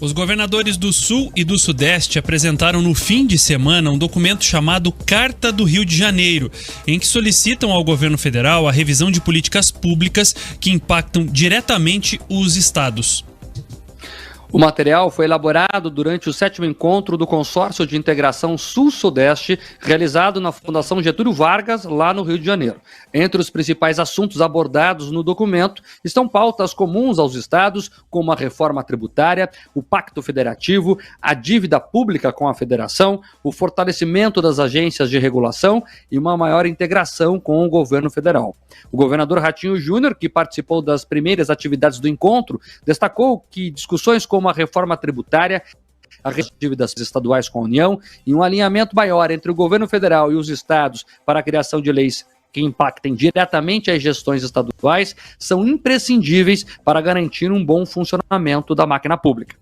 Os governadores do Sul e do Sudeste apresentaram no fim de semana um documento chamado Carta do Rio de Janeiro, em que solicitam ao governo federal a revisão de políticas públicas que impactam diretamente os estados. O material foi elaborado durante o 7º encontro do Consórcio de Integração Sul-Sudeste, realizado na Fundação Getúlio Vargas, lá no Rio de Janeiro. Entre os principais assuntos abordados no documento estão pautas comuns aos estados, como a reforma tributária, o Pacto Federativo, a dívida pública com a federação, o fortalecimento das agências de regulação e uma maior integração com o governo federal. O governador Ratinho Júnior, que participou das primeiras atividades do encontro, destacou que discussões como a reforma tributária, a dívidas estaduais com a União e um alinhamento maior entre o governo federal e os estados para a criação de leis que impactem diretamente as gestões estaduais são imprescindíveis para garantir um bom funcionamento da máquina pública.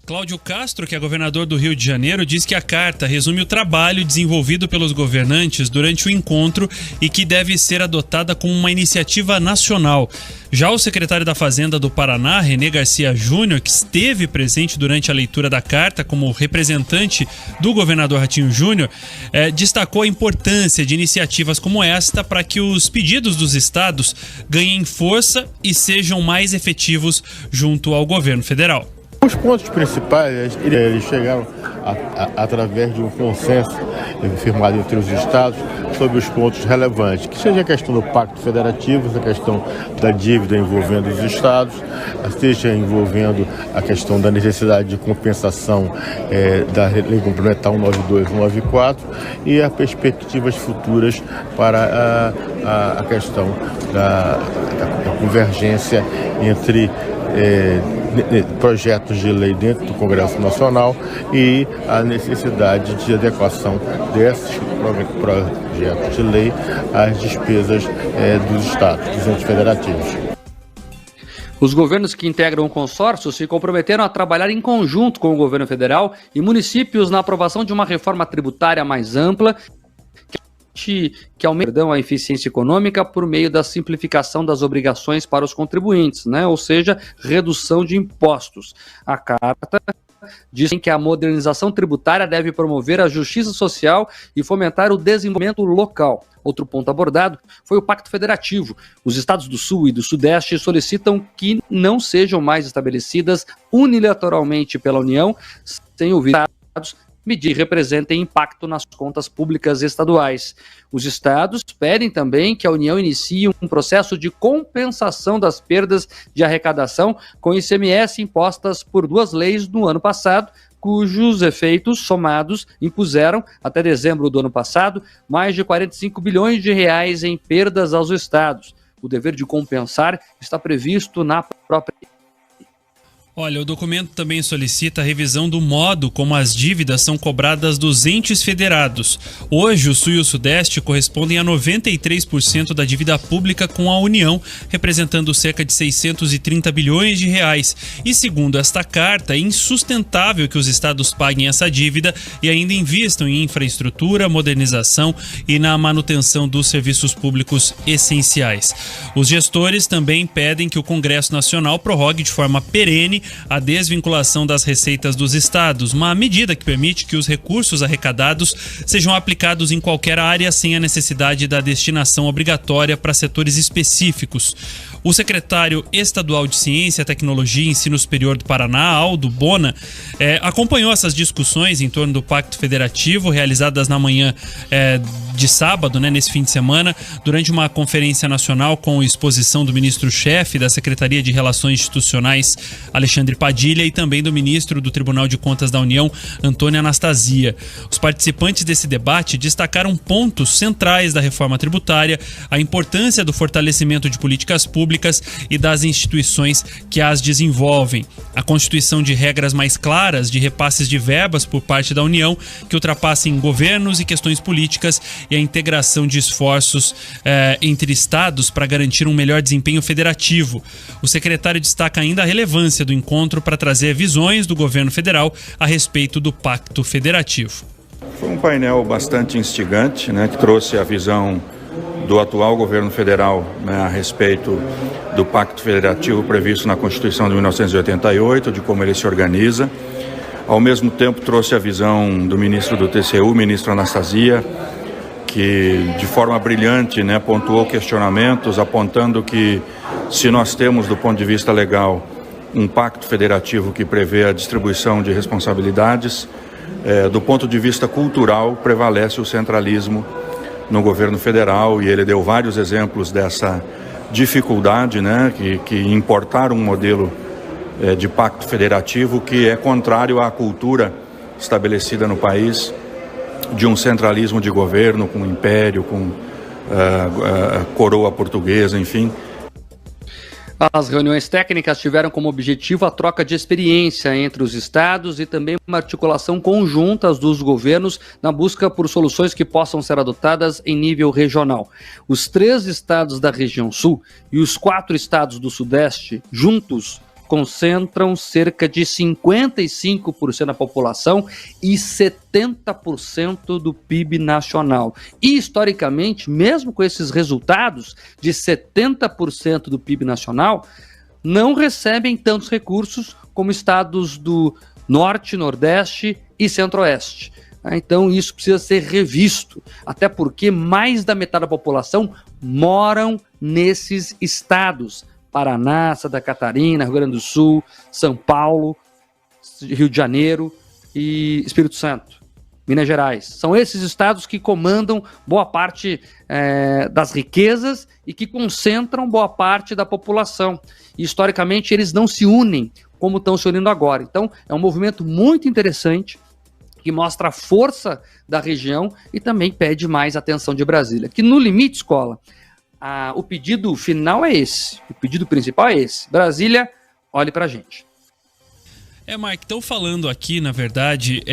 Cláudio Castro, que é governador do Rio de Janeiro, diz que a carta resume o trabalho desenvolvido pelos governantes durante o encontro e que deve ser adotada como uma iniciativa nacional. Já o secretário da Fazenda do Paraná, René Garcia Júnior, que esteve presente durante a leitura da carta como representante do governador Ratinho Júnior, destacou a importância de iniciativas como esta para que os pedidos dos estados ganhem força e sejam mais efetivos junto ao governo federal. Os pontos principais, eles chegaram através de um consenso firmado entre os estados sobre os pontos relevantes, que seja a questão do Pacto Federativo, a questão da dívida envolvendo os estados, seja envolvendo a questão da necessidade de compensação da Lei Complementar 192 e 194 e as perspectivas futuras para a questão da convergência entre projetos de lei dentro do Congresso Nacional e a necessidade de adequação desses projetos de lei às despesas dos estados, dos entes federativos. Os governos que integram o consórcio se comprometeram a trabalhar em conjunto com o governo federal e municípios na aprovação de uma reforma tributária mais ampla que aumente a eficiência econômica por meio da simplificação das obrigações para os contribuintes, ou seja, redução de impostos. A carta diz que a modernização tributária deve promover a justiça social e fomentar o desenvolvimento local. Outro ponto abordado foi o Pacto Federativo. Os estados do Sul e do Sudeste solicitam que não sejam mais estabelecidas unilateralmente pela União, sem ouvir estados medir e representem impacto nas contas públicas estaduais. Os estados pedem também que a União inicie um processo de compensação das perdas de arrecadação com ICMS impostas por 2 leis no ano passado, cujos efeitos somados impuseram, até dezembro do ano passado, mais de 45 bilhões de reais em perdas aos estados. O dever de compensar está previsto na própria. Olha, o documento também solicita a revisão do modo como as dívidas são cobradas dos entes federados. Hoje, o Sul e o Sudeste correspondem a 93% da dívida pública com a União, representando cerca de 630 bilhões de reais. E segundo esta carta, é insustentável que os estados paguem essa dívida e ainda invistam em infraestrutura, modernização e na manutenção dos serviços públicos essenciais. Os gestores também pedem que o Congresso Nacional prorrogue de forma perene a desvinculação das receitas dos estados, uma medida que permite que os recursos arrecadados sejam aplicados em qualquer área sem a necessidade da destinação obrigatória para setores específicos. O secretário estadual de Ciência, Tecnologia e Ensino Superior do Paraná, Aldo Bona, acompanhou essas discussões em torno do Pacto Federativo, realizadas na manhã de sábado, nesse fim de semana, durante uma conferência nacional com exposição do ministro-chefe da Secretaria de Relações Institucionais, Alexandre Padilha, e também do ministro do Tribunal de Contas da União, Antônio Anastasia. Os participantes desse debate destacaram pontos centrais da reforma tributária, a importância do fortalecimento de políticas públicas e das instituições que as desenvolvem, a constituição de regras mais claras de repasses de verbas por parte da União que ultrapassem governos e questões políticas e a integração de esforços entre estados para garantir um melhor desempenho federativo. O secretário destaca ainda a relevância do encontro para trazer visões do governo federal a respeito do Pacto Federativo. Foi um painel bastante instigante, que trouxe a visão do atual governo federal, né, a respeito do Pacto Federativo previsto na Constituição de 1988, de como ele se organiza. Ao mesmo tempo, trouxe a visão do ministro do TCU, ministro Anastasia, que de forma brilhante, né, pontuou questionamentos, apontando que se nós temos, do ponto de vista legal, um pacto federativo que prevê a distribuição de responsabilidades, do ponto de vista cultural, prevalece o centralismo no governo federal, e ele deu vários exemplos dessa dificuldade, né, que importar um modelo de pacto federativo que é contrário à cultura estabelecida no país, de um centralismo de governo, com império, com coroa portuguesa, enfim. As reuniões técnicas tiveram como objetivo a troca de experiência entre os estados e também uma articulação conjunta dos governos na busca por soluções que possam ser adotadas em nível regional. Os 3 estados da região sul e os 4 estados do sudeste, juntos, concentram cerca de 55% da população e 70% do PIB nacional. E, historicamente, mesmo com esses resultados de 70% do PIB nacional, não recebem tantos recursos como estados do Norte, Nordeste e Centro-Oeste. Então, isso precisa ser revisto, até porque mais da metade da população moram nesses estados. Paraná, Santa Catarina, Rio Grande do Sul, São Paulo, Rio de Janeiro e Espírito Santo, Minas Gerais. São esses estados que comandam boa parte das riquezas e que concentram boa parte da população. E, historicamente, eles não se unem como estão se unindo agora. Então, é um movimento muito interessante que mostra a força da região e também pede mais atenção de Brasília. Que, no limite, escola, o pedido final é esse, o pedido principal é esse. Brasília, olhe pra gente. Mike, estão falando aqui, na verdade,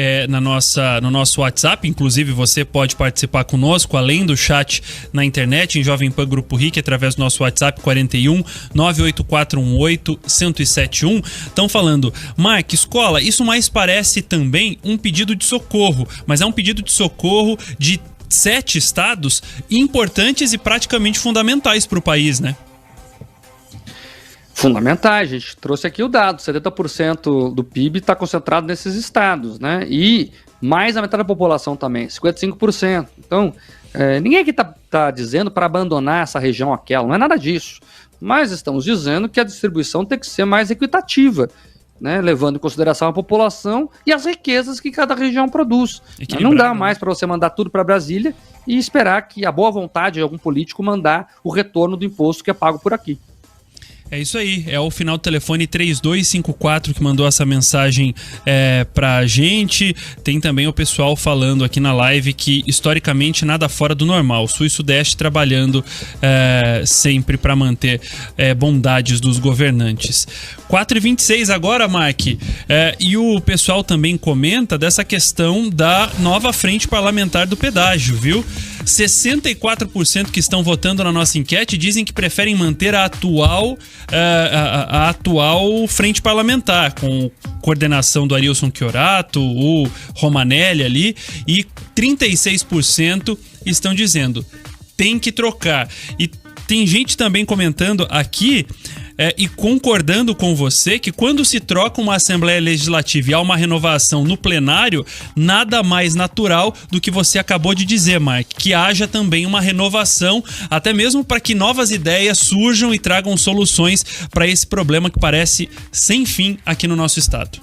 no nosso WhatsApp, inclusive você pode participar conosco, além do chat na internet, em Jovem Pan Grupo RIC, através do nosso WhatsApp 41 98418 1071. Estão falando, Mike, escola, isso mais parece também um pedido de socorro, mas é um pedido de socorro de 7 estados importantes e praticamente fundamentais para o país, né? Fundamentais, a gente trouxe aqui o dado, 70% do PIB está concentrado nesses estados, né? E mais da metade da população também, 55%. Então, ninguém aqui tá dizendo para abandonar essa região aquela, não é nada disso. Mas estamos dizendo que a distribuição tem que ser mais equitativa, né, levando em consideração a população e as riquezas que cada região produz. Não dá mais para você mandar tudo para Brasília e esperar que a boa vontade de algum político mandar o retorno do imposto que é pago por aqui. É isso aí, é o final do telefone 3254 que mandou essa mensagem pra gente. Tem também o pessoal falando aqui na live que historicamente nada fora do normal, Sul e Sudeste trabalhando sempre para manter bondades dos governantes. 4h26 agora, Mike, e o pessoal também comenta dessa questão da nova frente parlamentar do pedágio, viu? 64% que estão votando na nossa enquete dizem que preferem manter a atual frente parlamentar, com coordenação do Arilson Chiorato, o Romanelli ali, e 36% estão dizendo tem que trocar. E tem gente também comentando aqui e concordando com você que quando se troca uma Assembleia Legislativa e há uma renovação no plenário, nada mais natural do que você acabou de dizer, Mike, que haja também uma renovação, até mesmo para que novas ideias surjam e tragam soluções para esse problema que parece sem fim aqui no nosso estado.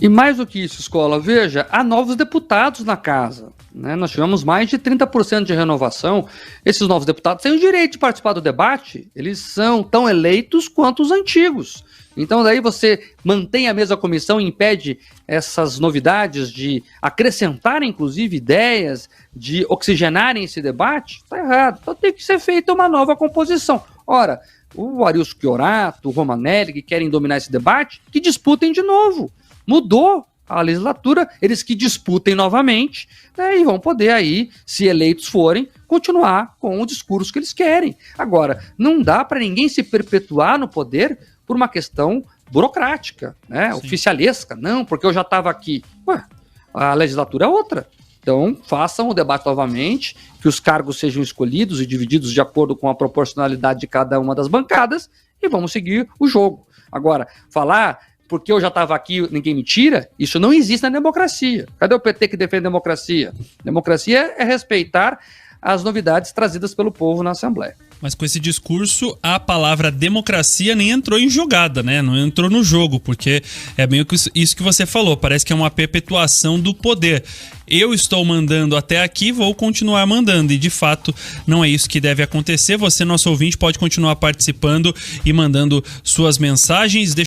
E mais do que isso, escola, veja, há novos deputados na casa, né? Nós tivemos mais de 30% de renovação. Esses novos deputados têm o direito de participar do debate, eles são tão eleitos quanto os antigos. Então daí você mantém a mesma comissão e impede essas novidades de acrescentarem, inclusive, ideias, de oxigenarem esse debate? Está errado. Então tem que ser feita uma nova composição. Ora, o Arilson Chiorato, o Romanelli, que querem dominar esse debate, que disputem de novo. Mudou a legislatura, eles que disputem novamente, né, e vão poder aí, se eleitos forem, continuar com o discurso que eles querem. Agora, não dá para ninguém se perpetuar no poder por uma questão burocrática, né, oficialesca. Não, porque eu já estava aqui. Ué, a legislatura é outra. Então, façam o debate novamente, que os cargos sejam escolhidos e divididos de acordo com a proporcionalidade de cada uma das bancadas e vamos seguir o jogo. Agora, falar porque eu já estava aqui, ninguém me tira, isso não existe na democracia. Cadê o PT que defende a democracia? Democracia é respeitar as novidades trazidas pelo povo na Assembleia. Mas com esse discurso, a palavra democracia nem entrou em jogada, né? Não entrou no jogo, porque é meio que isso que você falou, parece que é uma perpetuação do poder. Eu estou mandando até aqui, vou continuar mandando, e de fato não é isso que deve acontecer. Você, nosso ouvinte, pode continuar participando e mandando suas mensagens.